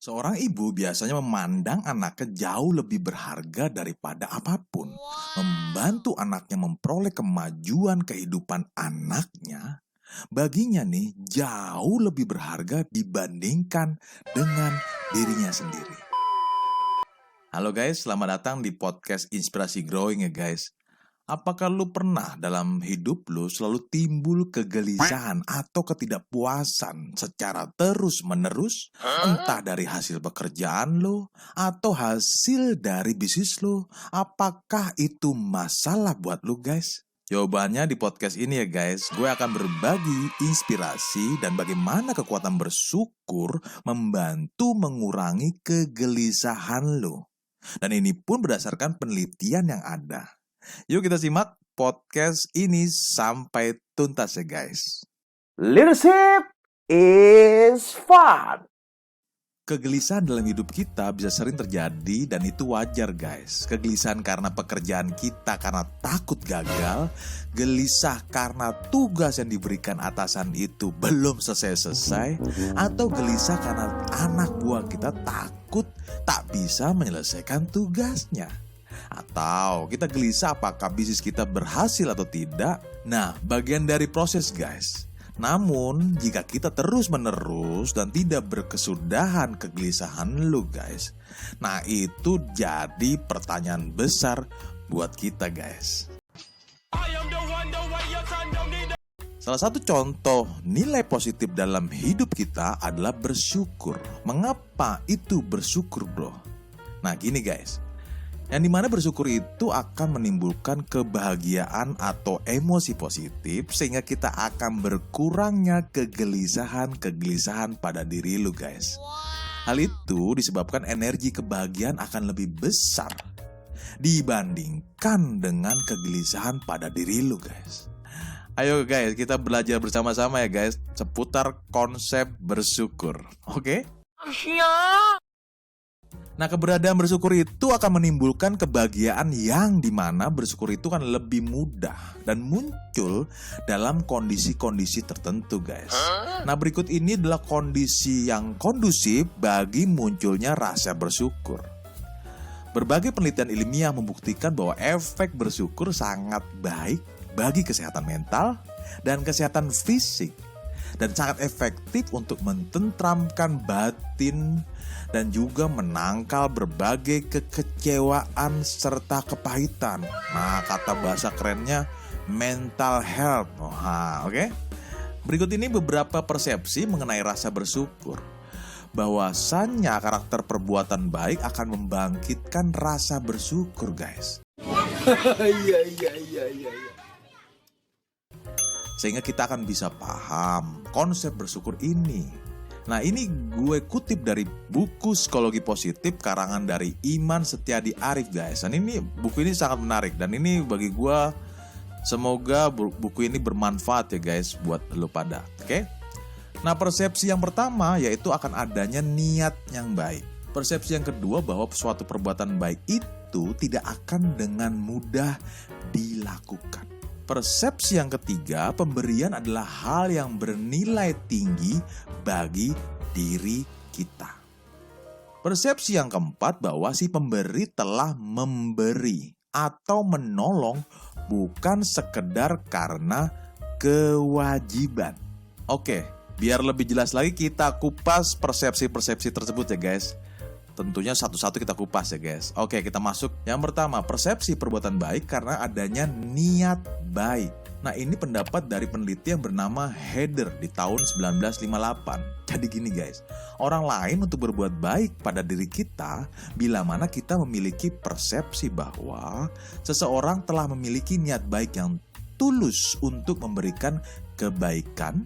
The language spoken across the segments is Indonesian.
Seorang ibu biasanya memandang anaknya jauh lebih berharga daripada apapun. Membantu anaknya memperoleh kemajuan kehidupan anaknya, baginya nih jauh lebih berharga dibandingkan dengan dirinya sendiri. Halo guys, selamat datang di podcast Inspirasi Growing ya guys. Apakah lu pernah dalam hidup lu selalu timbul kegelisahan atau ketidakpuasan secara terus-menerus? Entah dari hasil pekerjaan lu atau hasil dari bisnis lu. Apakah itu masalah buat lu guys? Jawabannya di podcast ini ya guys. Gue akan berbagi inspirasi dan bagaimana kekuatan bersyukur membantu mengurangi kegelisahan lu. Dan ini pun berdasarkan penelitian yang ada. Yuk kita simak podcast ini sampai tuntas ya guys. Leadership is fun. Kegelisahan dalam hidup kita bisa sering terjadi dan itu wajar guys. Kegelisahan karena pekerjaan kita karena takut gagal, gelisah karena tugas yang diberikan atasan itu belum selesai-selesai, atau gelisah karena anak buah kita takut tak bisa menyelesaikan tugasnya. Atau kita gelisah apakah bisnis kita berhasil atau tidak. Nah, bagian dari proses guys. Namun, jika kita terus-menerus dan tidak berkesudahan kegelisahan lu guys, nah itu jadi pertanyaan besar buat kita guys. Salah satu contoh nilai positif dalam hidup kita adalah bersyukur. Mengapa itu bersyukur bro? Nah gini guys, yang dimana bersyukur itu akan menimbulkan kebahagiaan atau emosi positif sehingga kita akan berkurangnya kegelisahan pada diri lu guys. Hal itu disebabkan energi kebahagiaan akan lebih besar dibandingkan dengan kegelisahan pada diri lu guys. Ayo guys, kita belajar bersama-sama ya guys seputar konsep bersyukur. Oke? Nah, keberadaan bersyukur itu akan menimbulkan kebahagiaan yang dimana bersyukur itu kan lebih mudah dan muncul dalam kondisi-kondisi tertentu guys. Nah, berikut ini adalah kondisi yang kondusif bagi munculnya rasa bersyukur. Berbagai penelitian ilmiah membuktikan bahwa efek bersyukur sangat baik bagi kesehatan mental dan kesehatan fisik, dan sangat efektif untuk mententramkan batin dan juga menangkal berbagai kekecewaan serta kepahitan. Nah, kata bahasa kerennya mental health. Oke. Berikut ini beberapa persepsi mengenai rasa bersyukur. Bahwasannya karakter perbuatan baik akan membangkitkan rasa bersyukur, guys. Iya. Sehingga kita akan bisa paham konsep bersyukur ini. Nah, ini gue kutip dari buku Psikologi Positif karangan dari Iman Setiadi Arif guys. Dan ini buku ini sangat menarik dan ini bagi gue semoga buku ini bermanfaat ya guys buat lo pada. Oke? Nah, persepsi yang pertama yaitu akan adanya niat yang baik. Persepsi yang kedua bahwa suatu perbuatan baik itu tidak akan dengan mudah dilakukan. Persepsi yang ketiga, pemberian adalah hal yang bernilai tinggi bagi diri kita. Persepsi yang keempat bahwa si pemberi telah memberi atau menolong bukan sekedar karena kewajiban. Oke, biar lebih jelas lagi kita kupas persepsi-persepsi tersebut ya guys. Tentunya satu-satu kita kupas ya guys. Oke, kita masuk. Yang pertama, persepsi perbuatan baik karena adanya niat baik. Nah, ini pendapat dari peneliti yang bernama Heather di tahun 1958. Jadi gini guys, orang lain untuk berbuat baik pada diri kita bila mana kita memiliki persepsi bahwa seseorang telah memiliki niat baik yang tulus untuk memberikan kebaikan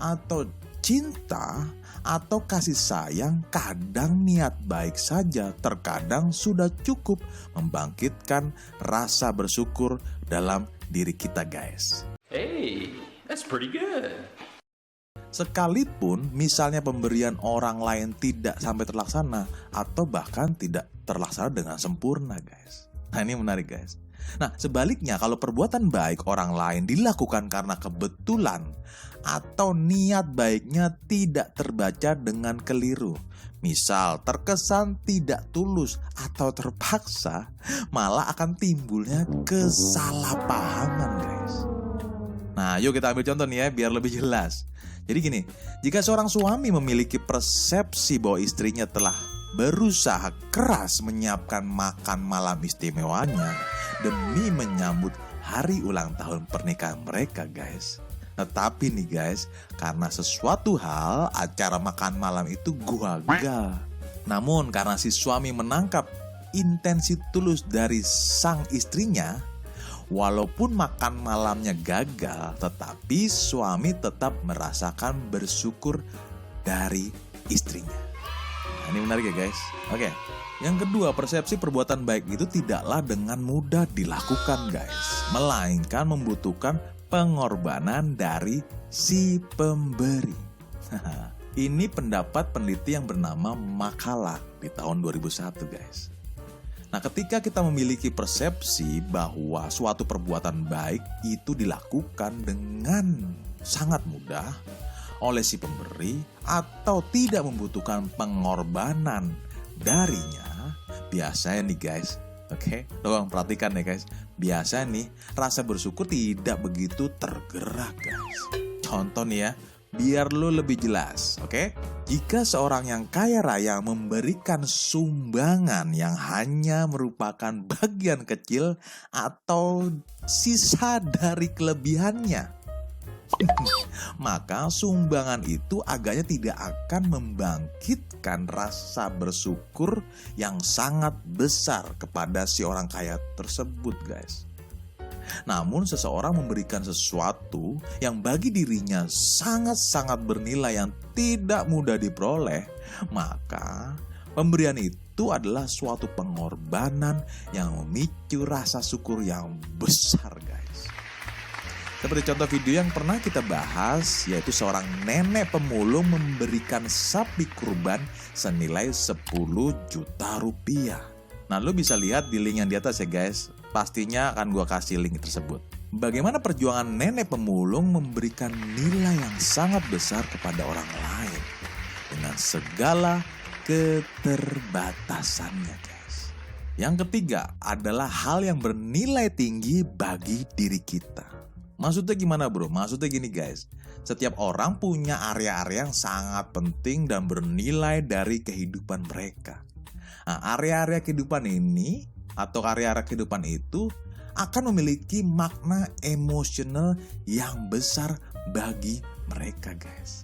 atau cinta atau kasih sayang. Kadang niat baik saja terkadang sudah cukup membangkitkan rasa bersyukur dalam diri kita guys. Hey, that's pretty good. Sekalipun misalnya pemberian orang lain tidak sampai terlaksana atau bahkan tidak terlaksana dengan sempurna guys. Nah, ini menarik guys. Nah, sebaliknya kalau perbuatan baik orang lain dilakukan karena kebetulan atau niat baiknya tidak terbaca dengan keliru, misal terkesan tidak tulus atau terpaksa, malah akan timbulnya kesalahpahaman, guys. Nah, yuk kita ambil contoh nih ya biar lebih jelas. Jadi gini, jika seorang suami memiliki persepsi bahwa istrinya telah berusaha keras menyiapkan makan malam istimewanya demi menyambut hari ulang tahun pernikahan mereka, guys. Tetapi nih guys, karena sesuatu hal acara makan malam itu gagal. Namun karena si suami menangkap intensi tulus dari sang istrinya, walaupun makan malamnya gagal, tetapi suami tetap merasakan bersyukur dari istrinya. Nah, ini menarik ya guys. Oke. Yang kedua, persepsi perbuatan baik itu tidaklah dengan mudah dilakukan guys, melainkan membutuhkan pengorbanan dari si pemberi. Ini pendapat peneliti yang bernama Makala di tahun 2001 guys. Nah, ketika kita memiliki persepsi bahwa suatu perbuatan baik itu dilakukan dengan sangat mudah oleh si pemberi atau tidak membutuhkan pengorbanan darinya, biasanya nih guys, oke, tolong perhatikan ya guys, biasa nih rasa bersyukur tidak begitu tergerak guys. Contoh nih ya, biar lu lebih jelas, oke? Jika seorang yang kaya raya memberikan sumbangan yang hanya merupakan bagian kecil atau sisa dari kelebihannya, maka sumbangan itu agaknya tidak akan membangkitkan rasa bersyukur yang sangat besar kepada si orang kaya tersebut guys. Namun seseorang memberikan sesuatu yang bagi dirinya sangat-sangat bernilai yang tidak mudah diperoleh, maka pemberian itu adalah suatu pengorbanan yang memicu rasa syukur yang besar guys. Seperti contoh video yang pernah kita bahas, yaitu seorang nenek pemulung memberikan sapi kurban senilai 10 juta rupiah. Nah, lu bisa lihat di link yang di atas ya guys. Pastinya akan gua kasih link tersebut. Bagaimana perjuangan nenek pemulung memberikan nilai yang sangat besar kepada orang lain dengan segala keterbatasannya guys. Yang ketiga adalah hal yang bernilai tinggi bagi diri kita. Maksudnya gimana bro? Maksudnya gini guys, setiap orang punya area-area yang sangat penting dan bernilai dari kehidupan mereka. Nah, area-area kehidupan ini atau area-area kehidupan itu akan memiliki makna emosional yang besar bagi mereka guys.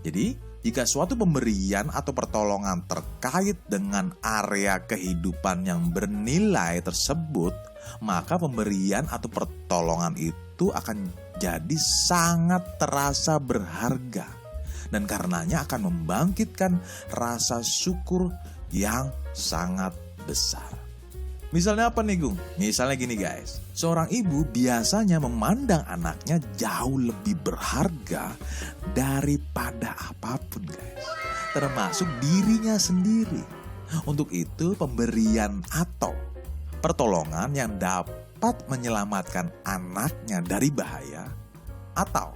Jadi jika suatu pemberian atau pertolongan terkait dengan area kehidupan yang bernilai tersebut, maka pemberian atau pertolongan itu akan jadi sangat terasa berharga dan karenanya akan membangkitkan rasa syukur yang sangat besar. Misalnya apa nih Gung? Misalnya gini guys, seorang ibu biasanya memandang anaknya jauh lebih berharga daripada apapun guys, termasuk dirinya sendiri. Untuk itu pemberian atau pertolongan yang dapat menyelamatkan anaknya dari bahaya atau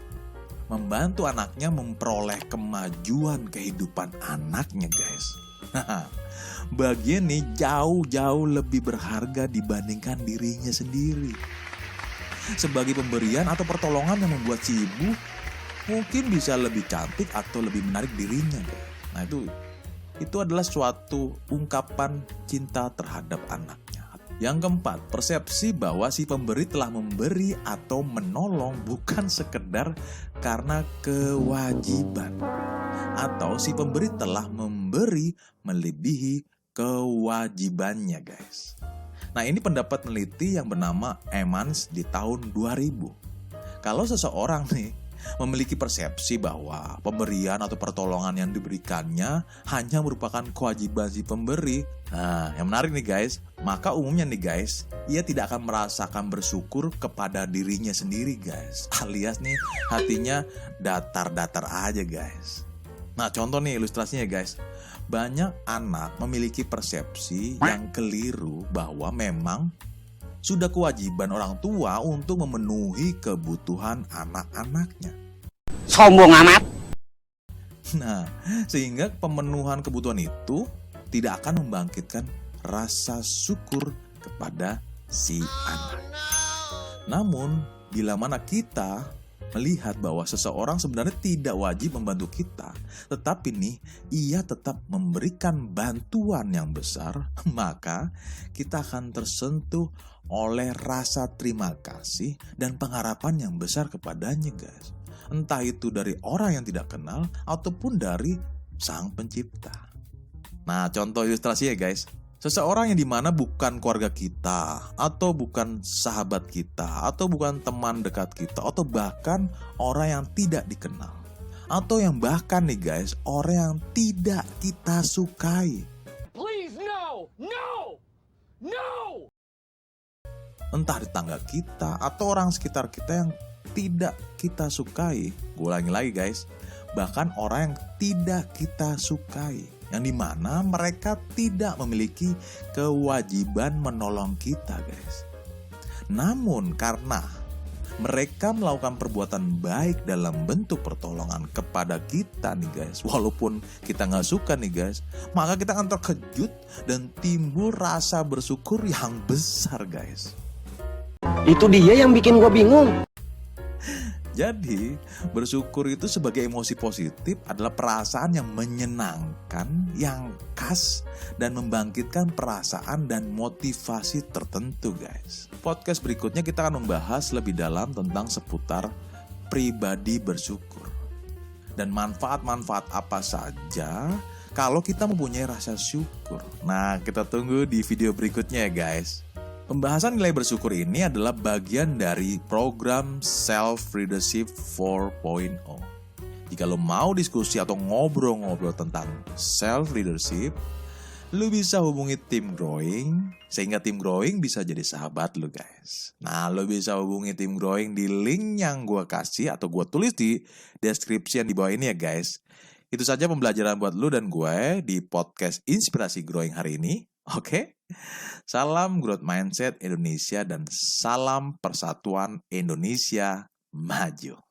membantu anaknya memperoleh kemajuan kehidupan anaknya guys. Nah, bagian nih jauh-jauh lebih berharga dibandingkan dirinya sendiri. Sebagai pemberian atau pertolongan yang membuat si ibu mungkin bisa lebih cantik atau lebih menarik dirinya guys. Nah, itu adalah suatu ungkapan cinta terhadap anaknya. Yang keempat, persepsi bahwa si pemberi telah memberi atau menolong bukan sekedar karena kewajiban, atau si pemberi telah memberi melebihi kewajibannya guys. Nah, ini pendapat peneliti yang bernama Emmons di tahun 2000. Kalau seseorang nih memiliki persepsi bahwa pemberian atau pertolongan yang diberikannya hanya merupakan kewajiban si pemberi. Nah, yang menarik nih guys, maka umumnya nih guys, ia tidak akan merasakan bersyukur kepada dirinya sendiri guys. Alias nih hatinya datar-datar aja guys. Nah, contoh nih ilustrasinya guys. Banyak anak memiliki persepsi yang keliru bahwa memang Sudah kewajiban orang tua untuk memenuhi kebutuhan anak-anaknya. Sombong amat. Nah, sehingga pemenuhan kebutuhan itu tidak akan membangkitkan rasa syukur kepada si anak. Namun, bila mana kita melihat bahwa seseorang sebenarnya tidak wajib membantu kita, tetapi nih, ia tetap memberikan bantuan yang besar, maka kita akan tersentuh oleh rasa terima kasih dan pengharapan yang besar kepadanya, guys. Entah itu dari orang yang tidak kenal ataupun dari Sang Pencipta. Nah, contoh ilustrasinya, guys. Seseorang yang dimana bukan keluarga kita, atau bukan sahabat kita, atau bukan teman dekat kita, atau bahkan orang yang tidak dikenal, atau yang bahkan nih guys, orang yang tidak kita sukai. Please, no! No! No! Entah tetangga kita, atau orang sekitar kita yang tidak kita sukai. Gue ulangi lagi guys, bahkan orang yang tidak kita sukai, yang dimana mereka tidak memiliki kewajiban menolong kita guys. Namun karena mereka melakukan perbuatan baik dalam bentuk pertolongan kepada kita nih guys, walaupun kita gak suka nih guys, maka kita akan terkejut dan timbul rasa bersyukur yang besar guys. Itu dia yang bikin gue bingung. Jadi, bersyukur itu sebagai emosi positif adalah perasaan yang menyenangkan, yang khas, dan membangkitkan perasaan dan motivasi tertentu guys. Podcast berikutnya kita akan membahas lebih dalam tentang seputar pribadi bersyukur. Dan manfaat-manfaat apa saja kalau kita mempunyai rasa syukur. Nah, kita tunggu di video berikutnya ya guys. Pembahasan nilai bersyukur ini adalah bagian dari program Self Leadership 4.0. Jika lo mau diskusi atau ngobrol-ngobrol tentang Self Leadership, lo bisa hubungi tim Growing, sehingga tim Growing bisa jadi sahabat lo guys. Nah, lo bisa hubungi tim Growing di link yang gue kasih atau gue tulis di description di bawah ini ya guys. Itu saja pembelajaran buat lo dan gue di podcast Inspirasi Growing hari ini. Oke? Salam Growth Mindset Indonesia dan salam Persatuan Indonesia Maju.